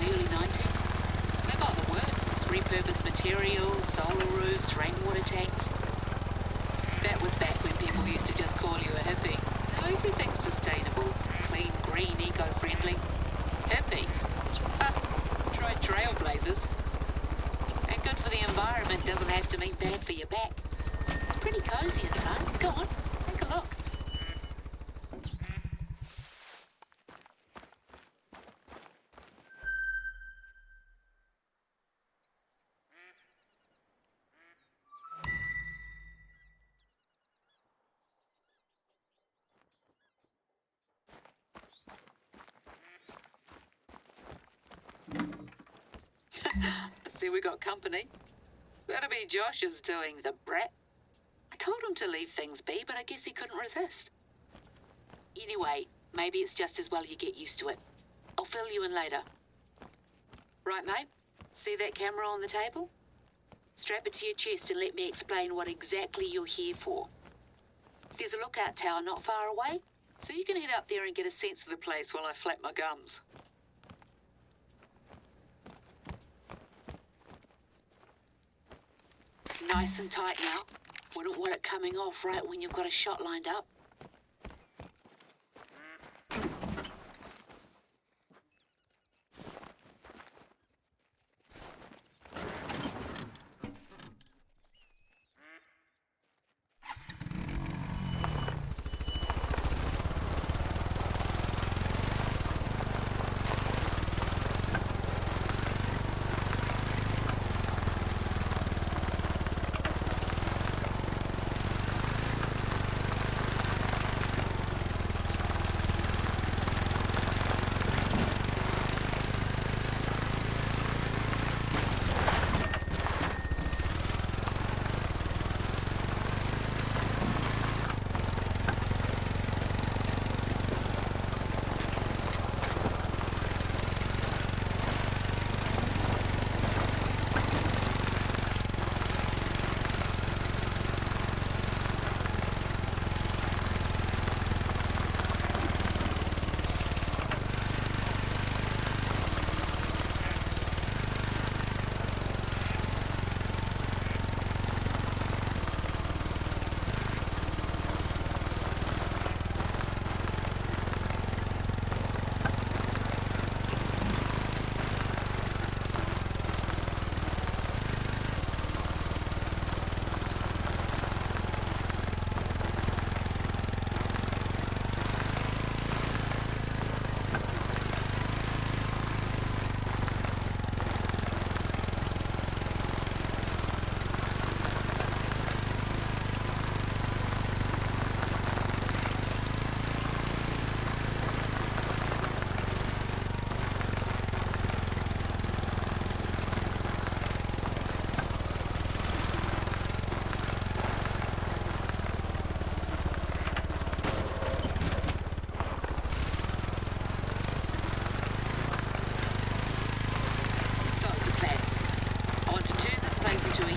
the early 90s. They got the works, repurposed materials, solar roofs, rainwater tanks. That was back when people used to just call you a hippie. Now everything's sustainable, clean, green, eco-friendly. Hippies? Try trailblazers. And good for the environment doesn't have to mean bad for your back. It's pretty cozy inside. Go on, take a look. See, we got company. That'll be Josh's doing, the brat. I told him to leave things be, but I guess he couldn't resist. Anyway, maybe it's just as well you get used to it. I'll fill you in later. Right, mate? See that camera on the table? Strap it to your chest and let me explain what exactly you're here for. There's a lookout tower not far away, so you can head up there and get a sense of the place while I flap my gums. Nice and tight now. Wouldn't want it coming off right when you've got a shot lined up.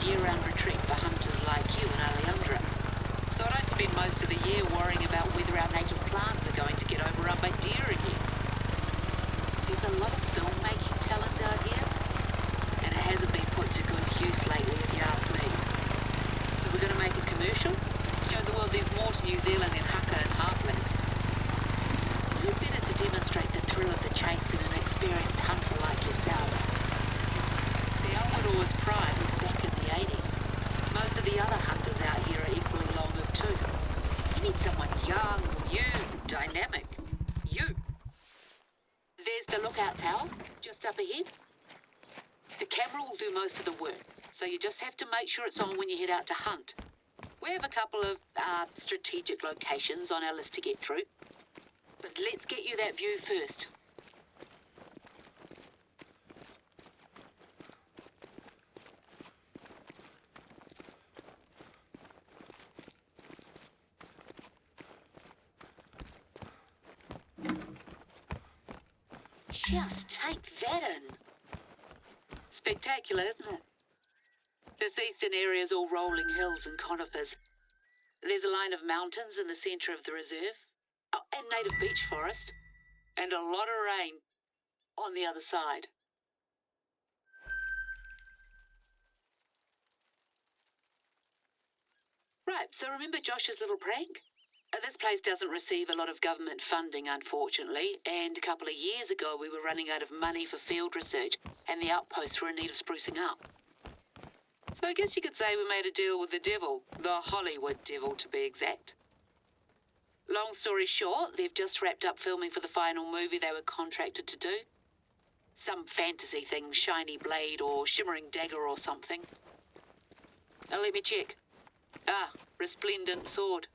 year-round retreat for hunters like you and Alejandra. So I don't spend most of the year worrying about whether our native plants are going to get overrun by deer again. There's a lot of filmmaking talent out here, and it hasn't been put to good use lately if you ask me. So we're going to make a commercial, show the world there's more to New Zealand than haka and halflings. Who better to demonstrate the thrill of the chase than an experienced hunter like yourself? The Awaroa's prime was back in the 80s. Most of the other hunters out here are equally long of tooth. You need someone young, new, dynamic. You. There's the lookout tower, just up ahead. The camera will do most of the work, so you just have to make sure it's on when you head out to hunt. We have a couple of strategic locations on our list to get through. But let's get you that view first. Just take that in. Spectacular, isn't it? This eastern area is all rolling hills and conifers. There's a line of mountains in the centre of the reserve. Oh, and native beech forest. And a lot of rain on the other side. Right, so remember Josh's little prank? This place doesn't receive a lot of government funding, unfortunately, and a couple of years ago we were running out of money for field research, and the outposts were in need of sprucing up. So I guess you could say we made a deal with the devil, the Hollywood devil to be exact. Long story short, they've just wrapped up filming for the final movie they were contracted to do. Some fantasy thing, shiny blade or shimmering dagger or something. Now let me check. Resplendent sword.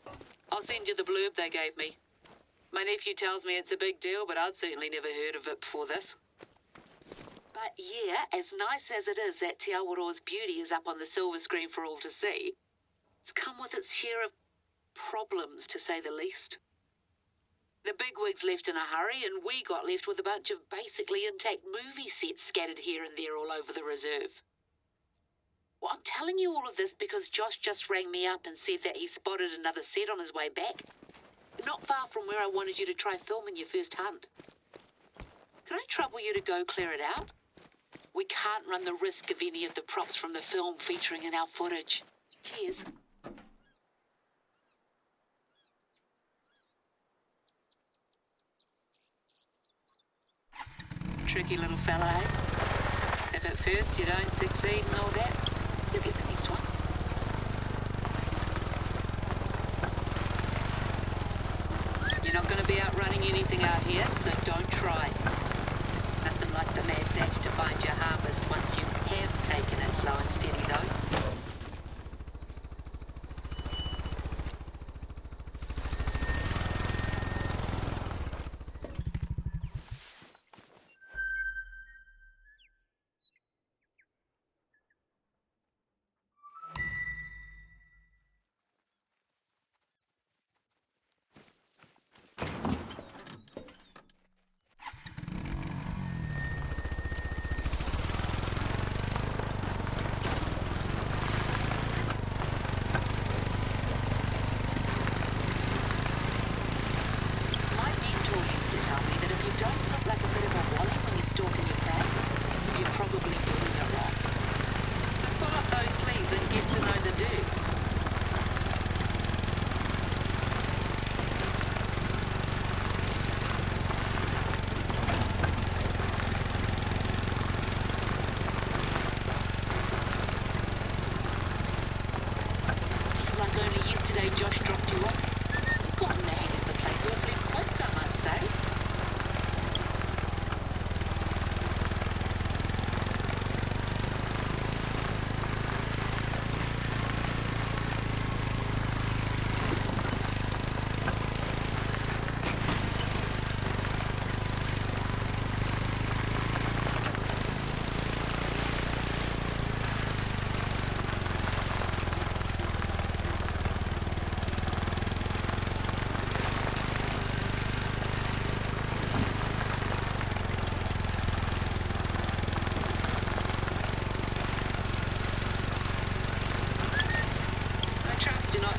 I'll send you the blurb they gave me. My nephew tells me it's a big deal, but I'd certainly never heard of it before this. But yeah, as nice as it is that Te Awaroa's beauty is up on the silver screen for all to see, it's come with its share of problems, to say the least. The bigwigs left in a hurry, and we got left with a bunch of basically intact movie sets scattered here and there all over the reserve. Well, I'm telling you all of this because Josh just rang me up and said that he spotted another set on his way back, not far from where I wanted you to try filming your first hunt. Can I trouble you to go clear it out? We can't run the risk of any of the props from the film featuring in our footage. Cheers. Tricky little fella, eh? If at first you don't succeed and all that, you'll get the next one. You're not going to be outrunning anything out here, so don't try. Nothing like the mad dash to find your harvest once you have taken it slow and steady, though. Josh dropped you off. You've gotten the hang of the place awfully quick, I must say.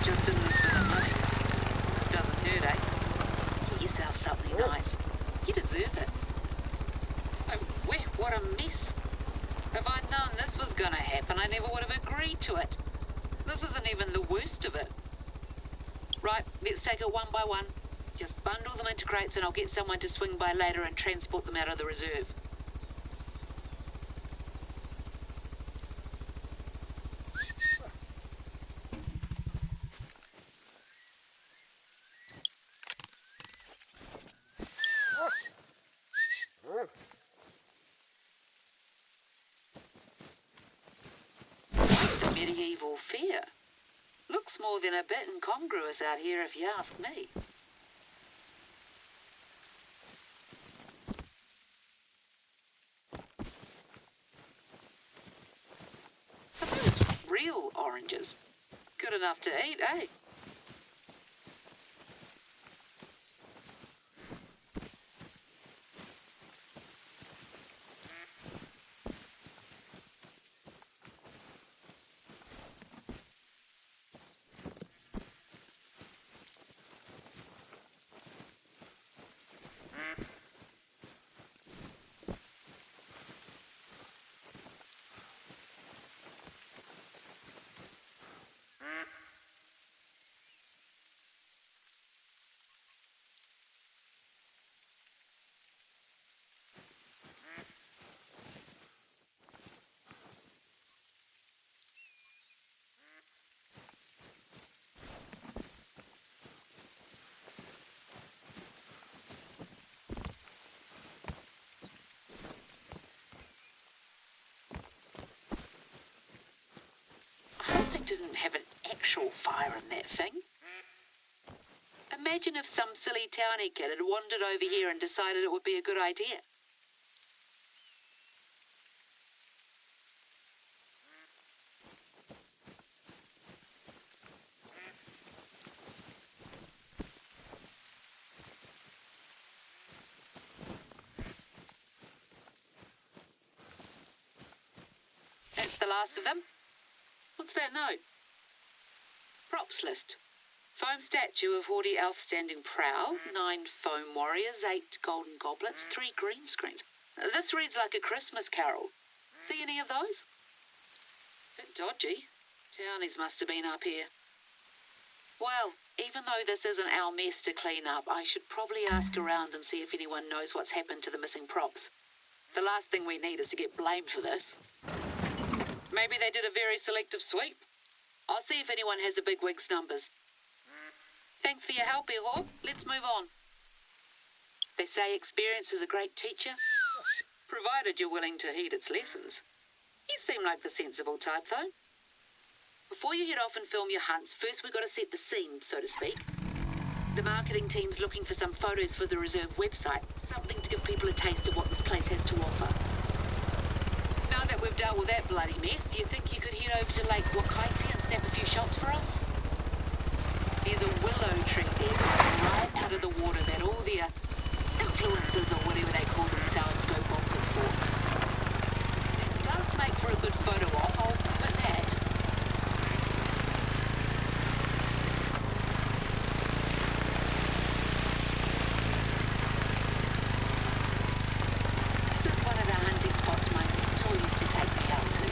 Just in this for the money. Doesn't hurt, eh? Get yourself something nice. You deserve it. Oh, what a mess. If I'd known this was gonna happen, I never would have agreed to it. This isn't even the worst of it. Right, let's take it one by one. Just bundle them into crates and I'll get someone to swing by later and transport them out of the reserve. Medieval fear. Looks more than a bit incongruous out here if you ask me. Are those real oranges? Good enough to eat, eh? didn't have an actual fire in that thing. Imagine if some silly townie kid had wandered over here and decided it would be a good idea. That's the last of them. What's that note? Props list. Foam statue of haughty elf standing prow, 9 foam warriors, 8 golden goblets, 3 green screens. This reads like a Christmas carol. See any of those? Bit dodgy. Townies must have been up here. Well, even though this isn't our mess to clean up, I should probably ask around and see if anyone knows what's happened to the missing props. The last thing we need is to get blamed for this. Maybe they did a very selective sweep. I'll see if anyone has a bigwig's numbers. Thanks for your help, Eho. Let's move on. They say experience is a great teacher, provided you're willing to heed its lessons. You seem like the sensible type, though. Before you head off and film your hunts, first we've got to set the scene, so to speak. The marketing team's looking for some photos for the reserve website, something to give people a taste of what this place has to offer. Now that we've dealt with that bloody mess, you think you could head over to Lake Hcotw and snap a few shots for us? There's a willow tree there, right out of the water that all the influencers or whatever they call themselves go bonkers for. It does make for a good photo op, I'll admit that. This is one of the hunting spots my mentor used to take me out to.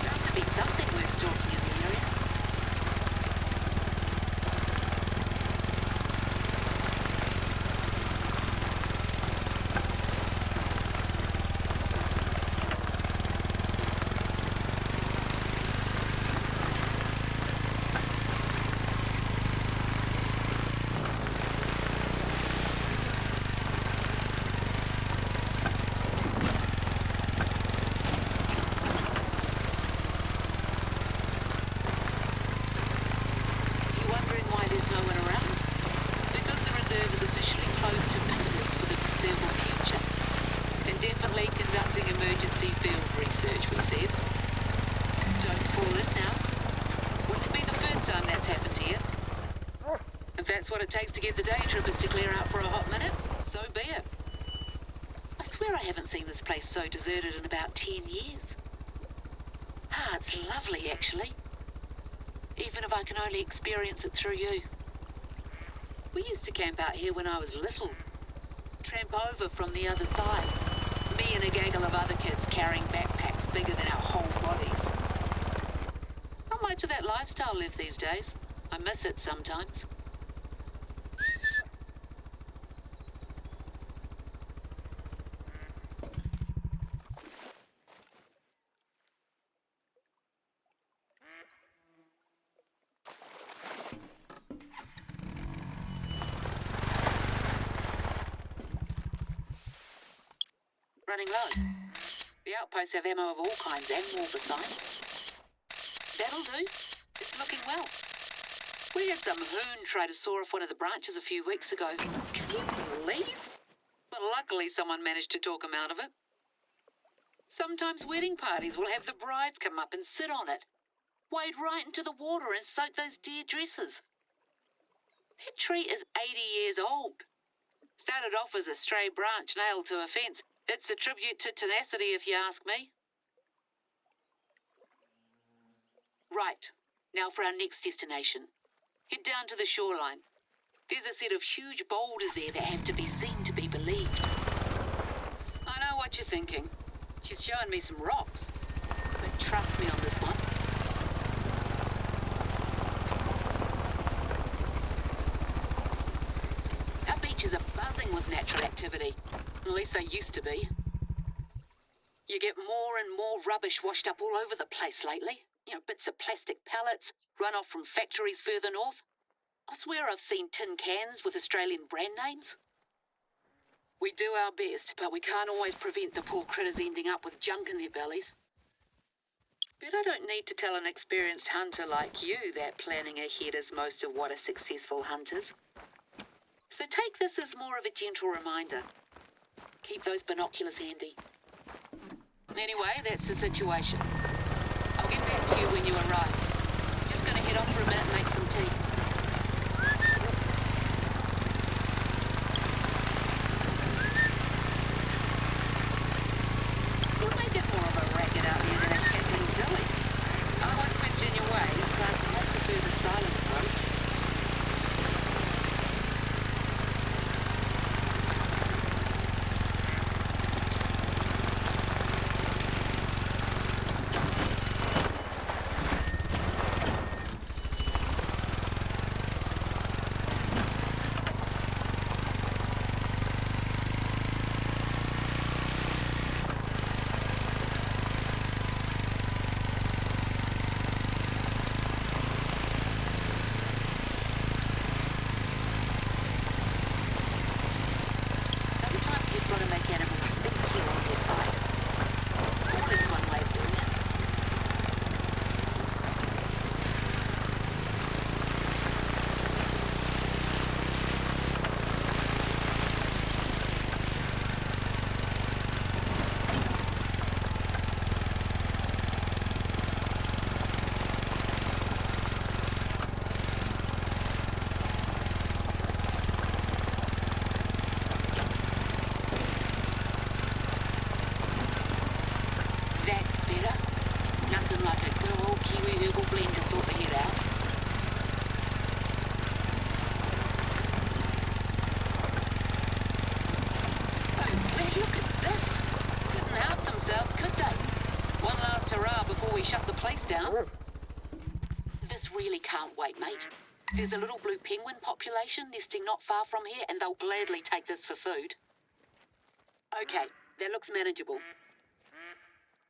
Bound to be something worth stalking in the area. That's what it takes to get the day trippers to clear out for a hot minute, so be it. I swear I haven't seen this place so deserted in about 10 years. It's lovely, actually. Even if I can only experience it through you. We used to camp out here when I was little. Tramp over from the other side. Me and a gaggle of other kids carrying backpacks bigger than our whole bodies. Not much of that lifestyle left these days. I miss it sometimes. Running low. The outposts have ammo of all kinds and more besides. That'll do. It's looking well. We had some hoon try to saw off one of the branches a few weeks ago. Can you believe? But luckily someone managed to talk him out of it. Sometimes wedding parties will have the brides come up and sit on it. Wade right into the water and soak those dear dresses. That tree is 80 years old. Started off as a stray branch nailed to a fence. It's a tribute to tenacity, if you ask me. Right, now for our next destination. Head down to the shoreline. There's a set of huge boulders there that have to be seen to be believed. I know what you're thinking. She's showing me some rocks. But trust me on this one. Our beaches are buzzing with natural activity. At least they used to be. You get more and more rubbish washed up all over the place lately. You know, bits of plastic pellets, runoff from factories further north. I swear I've seen tin cans with Australian brand names. We do our best, but we can't always prevent the poor critters ending up with junk in their bellies. But I don't need to tell an experienced hunter like you that planning ahead is most of what a successful hunter's. So take this as more of a gentle reminder. Keep those binoculars handy. Anyway, that's the situation. I'll get back to you when you arrive. Just gonna head off for a minute and make some tea. You'll make it more of a racket out here than a camping tilly. I won't question your ways, but I prefer the silent approach. This really can't wait, mate. There's a little blue penguin population nesting not far from here, and they'll gladly take this for food. Okay, that looks manageable.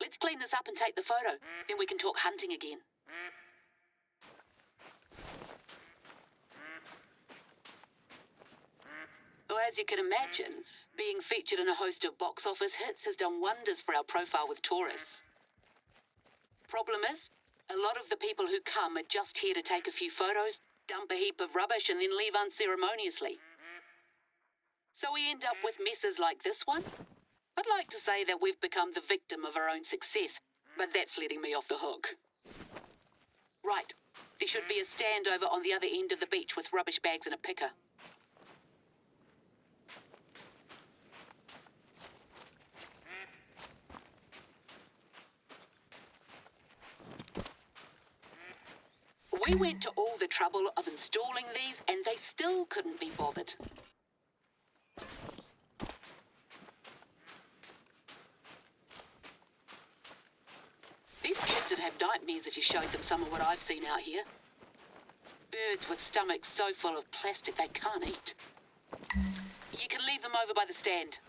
Let's clean this up and take the photo, then we can talk hunting again. Well, as you can imagine, being featured in a host of box office hits has done wonders for our profile with tourists. Problem is, a lot of the people who come are just here to take a few photos, dump a heap of rubbish, and then leave unceremoniously. So we end up with messes like this one. I'd like to say that we've become the victim of our own success, but that's letting me off the hook. Right, there should be a stand over on the other end of the beach with rubbish bags and a picker. We went to all the trouble of installing these, and they still couldn't be bothered. These kids would have nightmares if you showed them some of what I've seen out here. Birds with stomachs so full of plastic they can't eat. You can leave them over by the stand.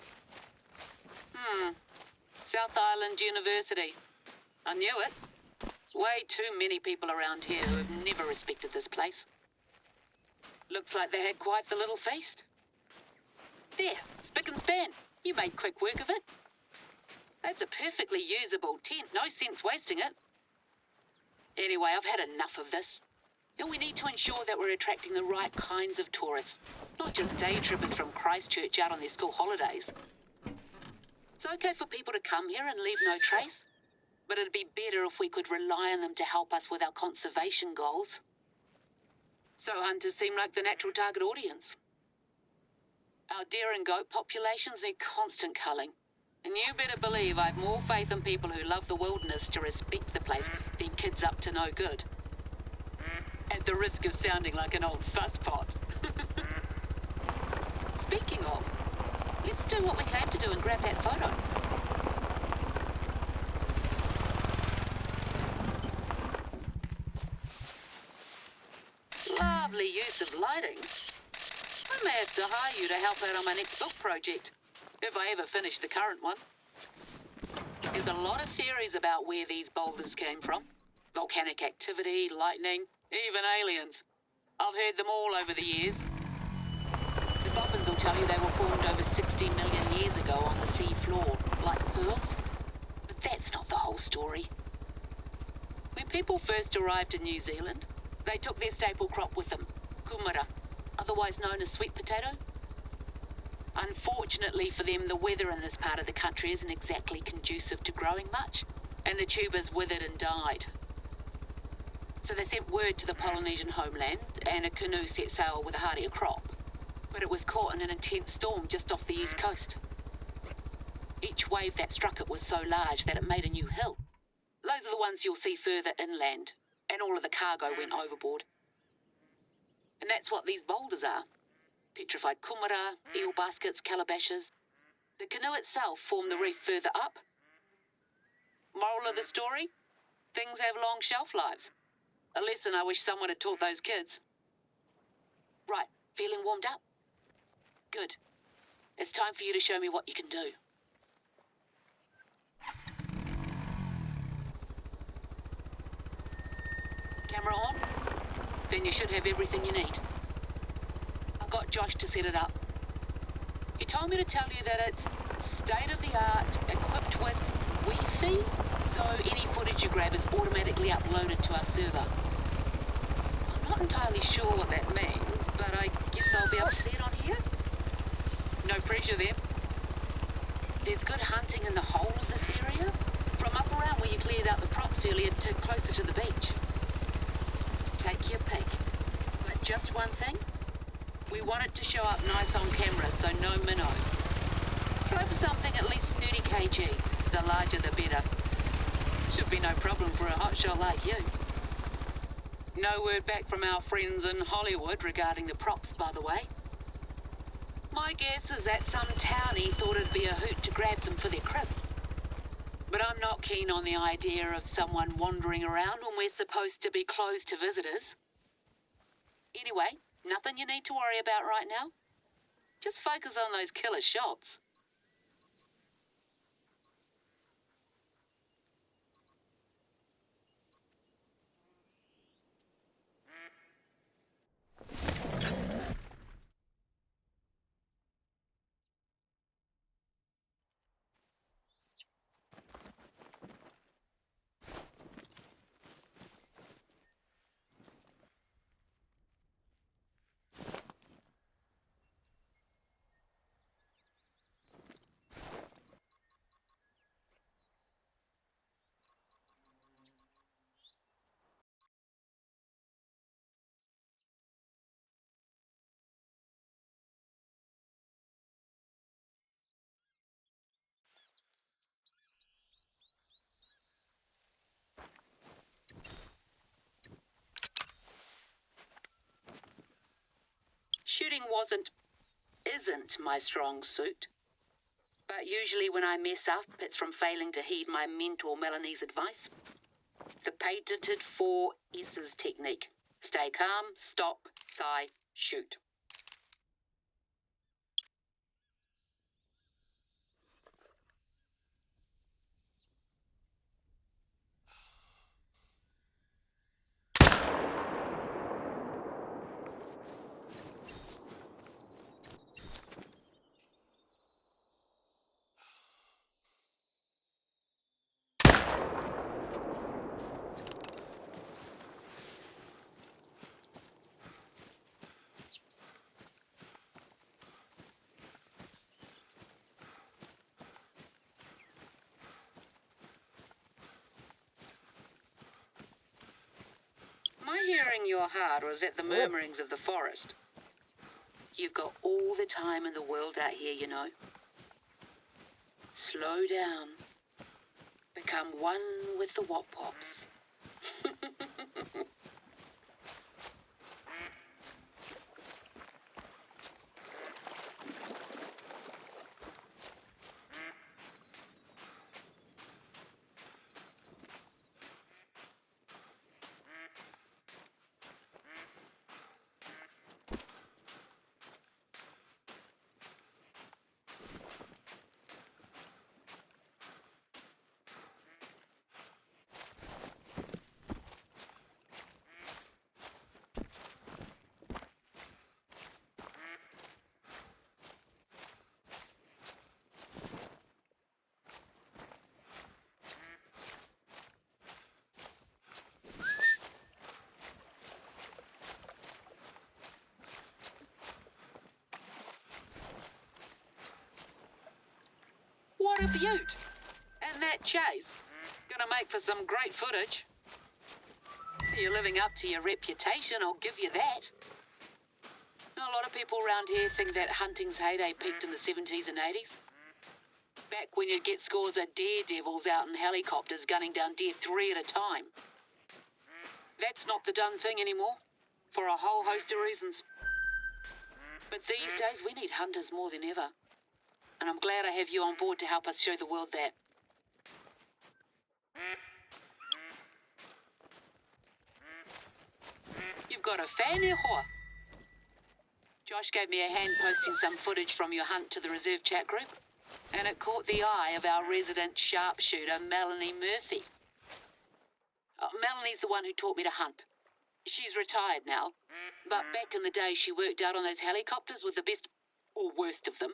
South Island University. I knew it. Way too many people around here who have never respected this place. Looks like they had quite the little feast. There, spick and span. You made quick work of it. That's a perfectly usable tent. No sense wasting it. Anyway, I've had enough of this. And we need to ensure that we're attracting the right kinds of tourists, not just day trippers from Christchurch out on their school holidays. It's okay for people to come here and leave no trace, but it'd be better if we could rely on them to help us with our conservation goals. So hunters seem like the natural target audience. Our deer and goat populations need constant culling. And you better believe I've more faith in people who love the wilderness to respect the place than kids up to no good. At the risk of sounding like an old fusspot. Speaking of, let's do what we came to do and grab that photo. Lovely use of lighting. I may have to hire you to help out on my next book project, if I ever finish the current one. There's a lot of theories about where these boulders came from. Volcanic activity, lightning, even aliens. I've heard them all over the years. The boffins will tell you they were formed over 60 million years ago on the sea floor, like pearls. But that's not the whole story. people first arrived in New Zealand, they took their staple crop with them, kumara, otherwise known as sweet potato. Unfortunately for them, the weather in this part of the country isn't exactly conducive to growing much, and the tubers withered and died. So they sent word to the Polynesian homeland, and a canoe set sail with a hardier crop. But it was caught in an intense storm just off the east coast. Each wave that struck it was so large that it made a new hill. Those are the ones you'll see further inland, and all of the cargo went overboard. And that's what these boulders are. Petrified kumara, eel baskets, calabashes. The canoe itself formed the reef further up. Moral of the story? Things have long shelf lives. A lesson I wish someone had taught those kids. Right, feeling warmed up? Good. It's time for you to show me what you can do. Camera on? Then you should have everything you need. I've got Josh to set it up. He told me to tell you that it's state-of-the-art, equipped with Wi-Fi, so any footage you grab is automatically uploaded to our server. I'm not entirely sure what that means, but I guess I'll be able to see it on here. No pressure then. There's good hunting in the whole of this area, from up around where you cleared out the props earlier to closer to the beach. Take your pick. But just one thing, we want it to show up nice on camera, so no minnows. Try for something at least 30 kg. The larger the better. Should be no problem for a hotshot like you. No word back from our friends in Hollywood regarding the props, by the way. My guess is that some townie thought it'd be a hoot to grab them for their crib. But I'm not keen on the idea of someone wandering around when we're supposed to be closed to visitors. Anyway, nothing you need to worry about right now. Just focus on those killer shots. Shooting isn't my strong suit. But usually when I mess up, it's from failing to heed my mentor Melanie's advice. The patented 4 S's technique. Stay calm, stop, sigh, shoot. My hearing your heart was at the murmurings of the forest. You've got all the time in the world out here, you know. Slow down. Become one with the wop-wops. What a beaut! And that chase. Gonna make for some great footage. You're living up to your reputation, I'll give you that. A lot of people around here think that hunting's heyday peaked in the 70s and 80s. Back when you'd get scores of daredevils out in helicopters gunning down deer 3 at a time. That's not the done thing anymore, for a whole host of reasons. But these days we need hunters more than ever. And I'm glad I have you on board to help us show the world that. You've got a fan here, Hoa. Josh gave me a hand posting some footage from your hunt to the reserve chat group, and it caught the eye of our resident sharpshooter, Melanie Murphy. Melanie's the one who taught me to hunt. She's retired now, but back in the day she worked out on those helicopters with the best, or worst of them.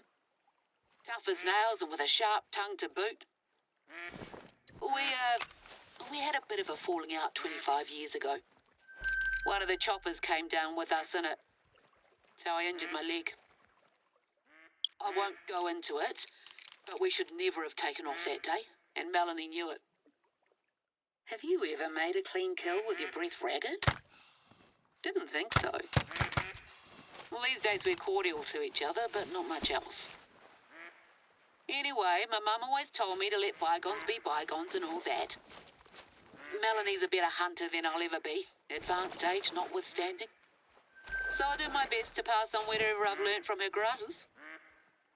Tough as nails and with a sharp tongue to boot. We had a bit of a falling out 25 years ago. One of the choppers came down with us in it. That's how I injured my leg. I won't go into it, but we should never have taken off that day, and Melanie knew it. Have you ever made a clean kill with your breath ragged? Didn't think so. Well, these days we're cordial to each other, but not much else. Anyway, my mum always told me to let bygones be bygones and all that. Melanie's a better hunter than I'll ever be, advanced age notwithstanding. So I do my best to pass on whatever I've learnt from her gratis.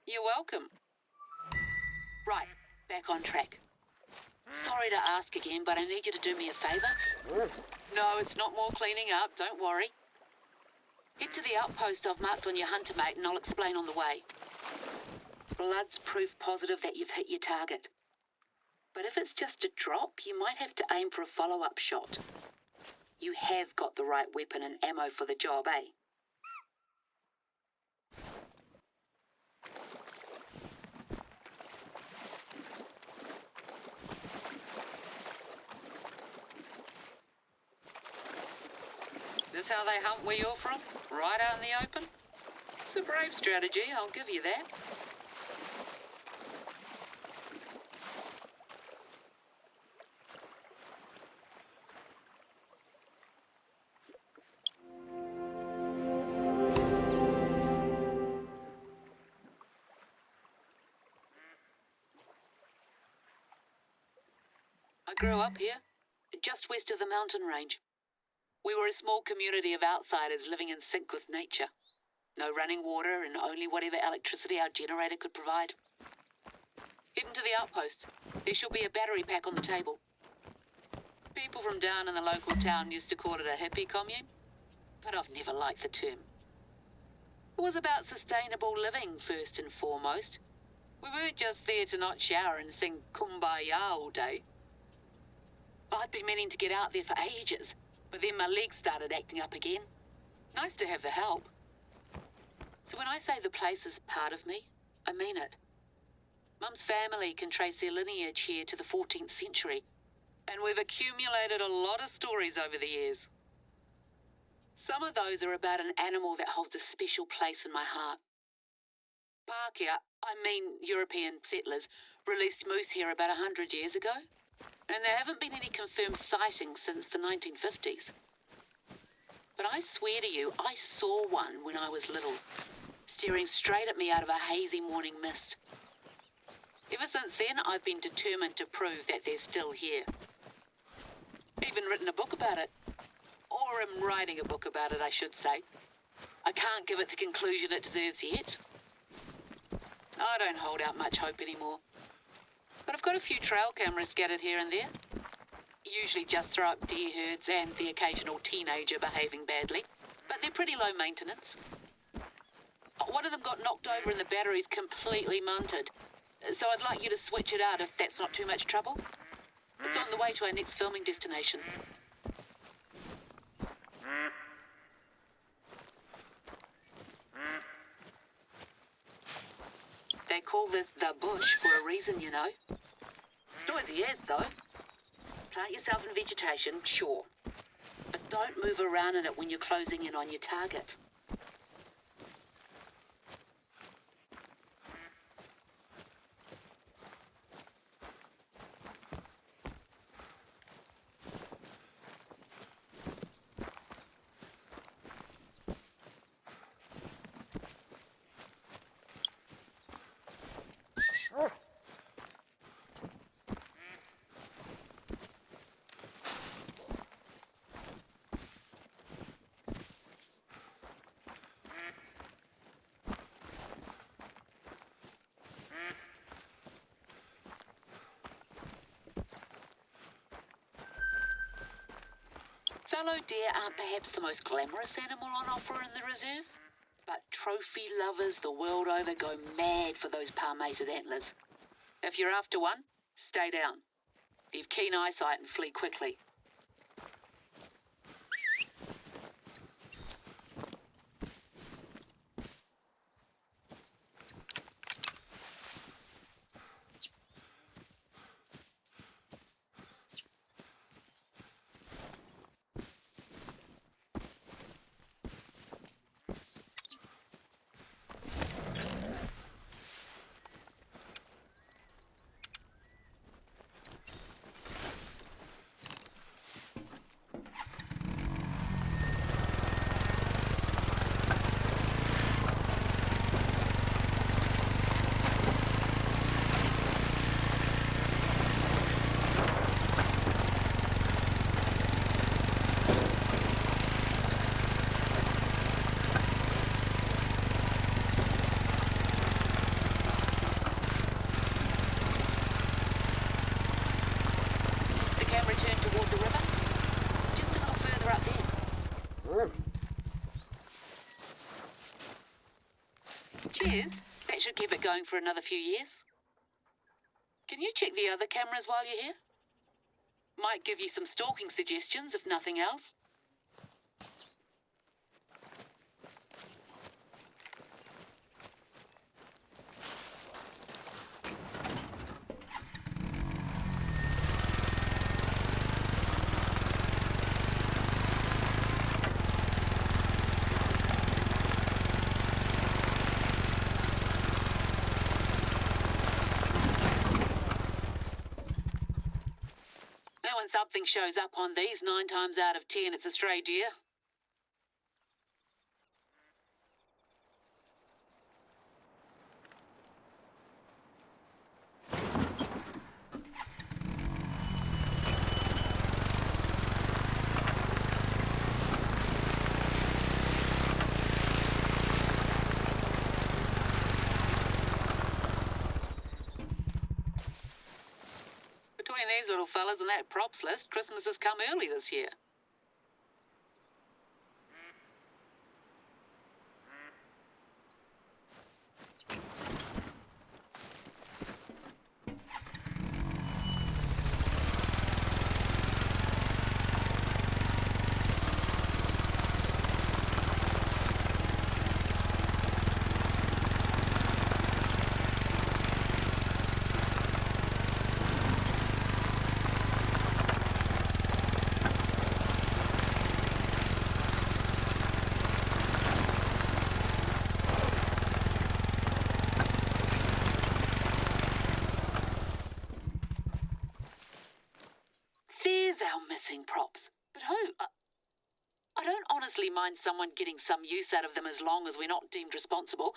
You're welcome. Right, back on track. Sorry to ask again, but I need you to do me a favour. No, it's not more cleaning up, don't worry. Get to the outpost I've marked on your hunter mate and I'll explain on the way. Blood's proof positive that you've hit your target. But if it's just a drop, you might have to aim for a follow-up shot. You have got the right weapon and ammo for the job, eh? This how they hunt where you're from? Right out in the open? It's a brave strategy, I'll give you that. I grew up here, just west of the mountain range. We were a small community of outsiders living in sync with nature. No running water and only whatever electricity our generator could provide. Heading to the outpost. There shall be a battery pack on the table. People from down in the local town used to call it a hippie commune, but I've never liked the term. It was about sustainable living first and foremost. We weren't just there to not shower and sing Kumbaya all day. I'd been meaning to get out there for ages, but then my legs started acting up again. Nice to have the help. So when I say the place is part of me, I mean it. Mum's family can trace their lineage here to the 14th century, and we've accumulated a lot of stories over the years. Some of those are about an animal that holds a special place in my heart. Pākehā, European settlers, released moose here about 100 years ago, and there haven't been any confirmed sightings since the 1950s. But I swear to you, I saw one when I was little, staring straight at me out of a hazy morning mist. Ever since then, I've been determined to prove that they're still here. Even written a book about it. Or am writing a book about it, I should say. I can't give it the conclusion it deserves yet. I don't hold out much hope anymore. But I've got a few trail cameras scattered here and there. Usually just throw up deer herds and the occasional teenager behaving badly. But they're pretty low maintenance. One of them got knocked over and the battery's completely munted. So I'd like you to switch it out if that's not too much trouble. It's on the way to our next filming destination. They call this the bush for a reason, you know. It's noisy as, though. Plant yourself in vegetation, sure. But don't move around in it when you're closing in on your target. Fallow deer aren't perhaps the most glamorous animal on offer in the reserve, but trophy lovers the world over go mad for those palmated antlers. If you're after one, stay down. You've keen eyesight and flee quickly. Cheers. That should keep it going for another few years. Can you check the other cameras while you're here? Might give you some stalking suggestions, if nothing else. When something shows up on these, 9 times out of 10 it's a stray deer. Between these little fellas and that props list, Christmas has come early this year. Our missing props. But who? I don't honestly mind someone getting some use out of them as long as we're not deemed responsible,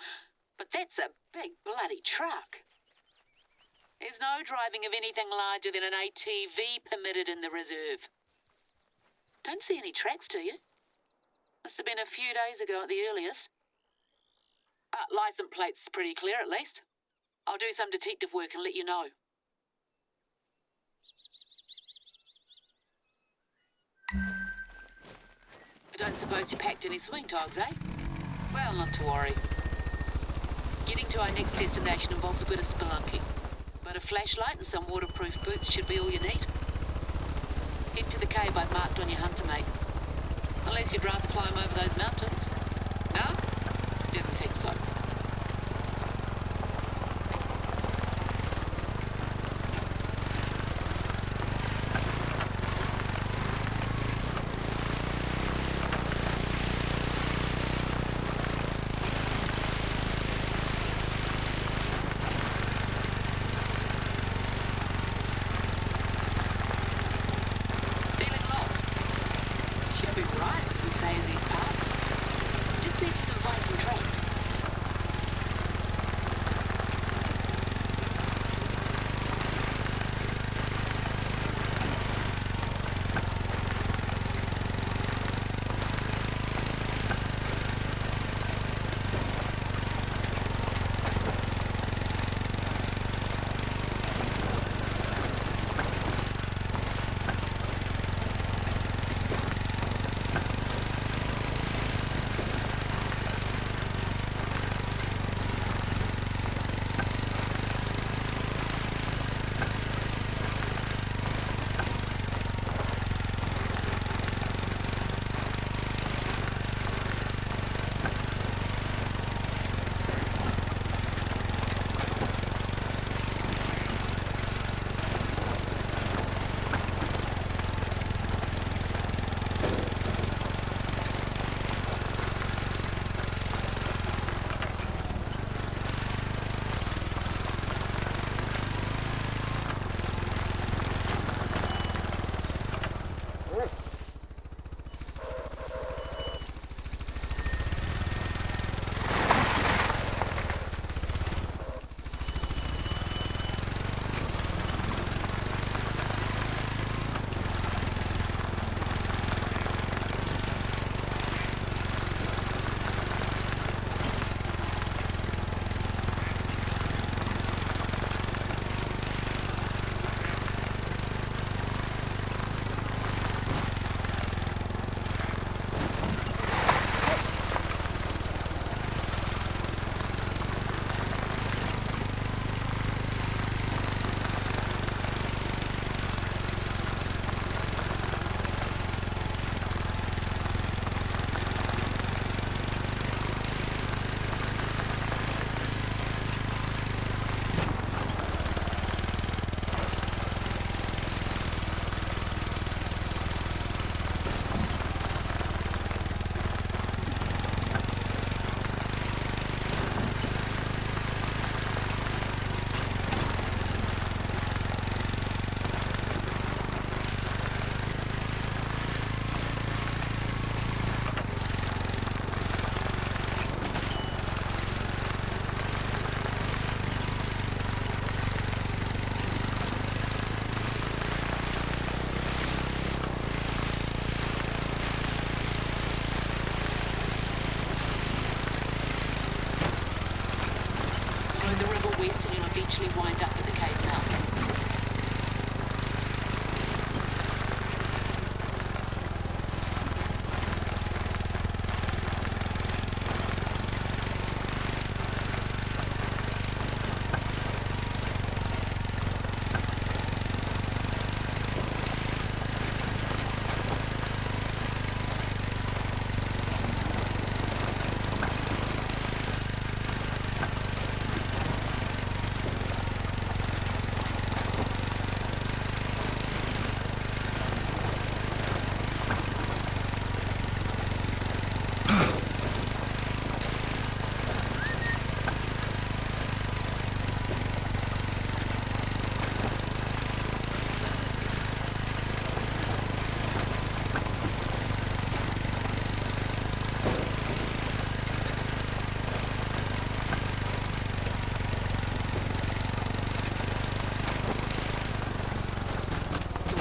but that's a big bloody truck. There's no driving of anything larger than an ATV permitted in the reserve. Don't see any tracks, do you? Must have been a few days ago at the earliest. License plate's pretty clear at least. I'll do some detective work and let you know. I don't suppose you packed any swing togs, eh? Well, not to worry. Getting to our next destination involves a bit of spelunking, but a flashlight and some waterproof boots should be all you need. Head to the cave I've marked on your hunter mate. Unless you'd rather climb over those mountains. No? Didn't think so. Feeling lost? Should be right, as we say in these parts.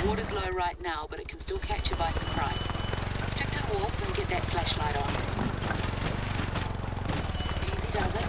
Water's low right now, but it can still catch you by surprise. Stick to the walls and get that flashlight on. Easy does it.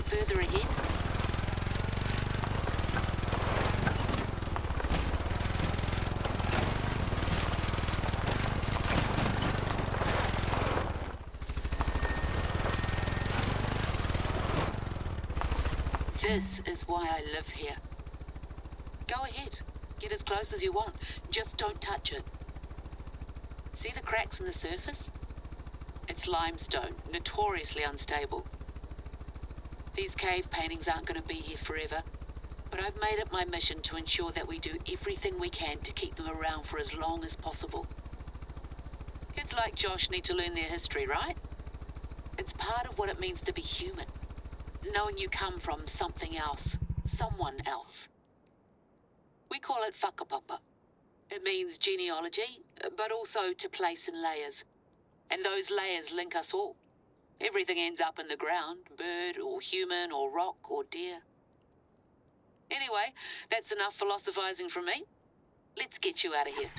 Further ahead. This is why I live here. Go ahead. Get as close as you want. Just don't touch it. See the cracks in the surface? It's limestone, notoriously unstable. These cave paintings aren't going to be here forever, but I've made it my mission to ensure that we do everything we can to keep them around for as long as possible. Kids like Josh need to learn their history, right? It's part of what it means to be human, knowing you come from something else, someone else. We call it Hcotw. It means genealogy, but also to place in layers, and those layers link us all. Everything ends up in the ground, bird or human or rock or deer. Anyway, that's enough philosophizing from me. Let's get you out of here.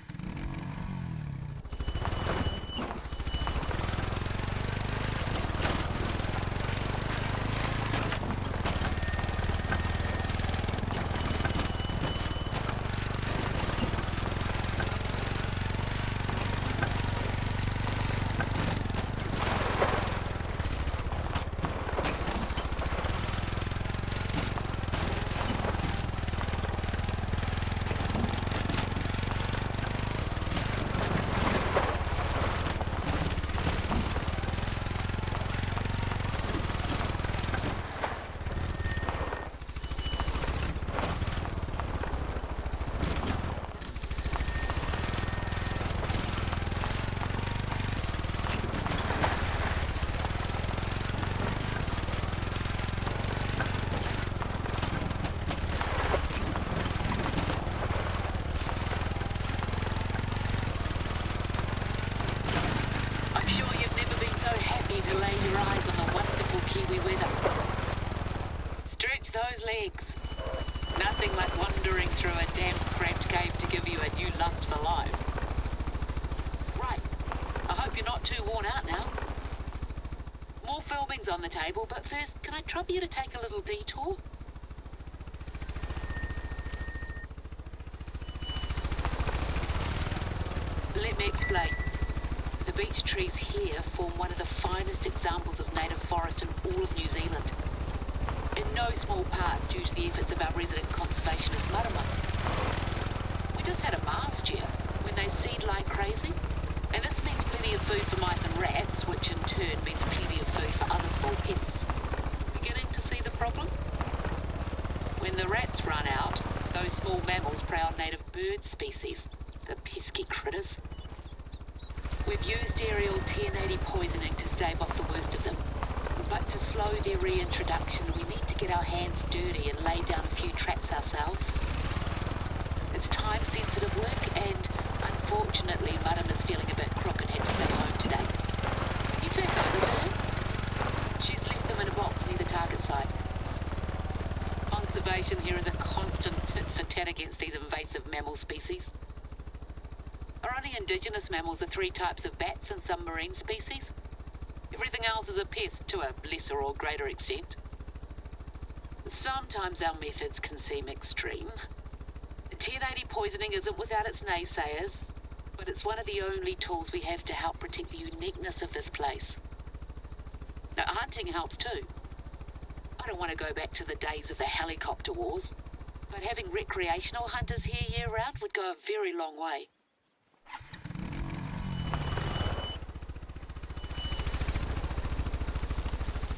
Those legs. Nothing like wandering through a damp, cramped cave to give you a new lust for life. Right. I hope you're not too worn out now. More filming's on the table, but first, can I trouble you to take a little detour? Let me explain. The beech trees here form one of the finest examples of native forest in all of New Zealand. In no small part due to the efforts of our resident conservationist marama. We just had a mast year when they seed like crazy. And this means plenty of food for mice and rats, which in turn means plenty of food for other small pests. Beginning to see the problem? When the rats run out, those small mammals prey on native bird species, the pesky critters. We've used aerial 1080 poisoning to stave off the worst of them. But to slow their reintroduction, we need to get our hands dirty and lay down a few traps ourselves. It's time-sensitive work, and unfortunately, Madam is feeling a bit crook and had to stay home today. You take over for her? She's left them in a box near the target site. Conservation here is a constant tit for tat against these invasive mammal species. Our only indigenous mammals are 3 types of bats and some marine species. Everything else is a pest to a lesser or greater extent. Sometimes our methods can seem extreme. 1080 poisoning isn't without its naysayers, but it's one of the only tools we have to help protect the uniqueness of this place. Now, hunting helps too. I don't want to go back to the days of the helicopter wars, but having recreational hunters here year-round would go a very long way.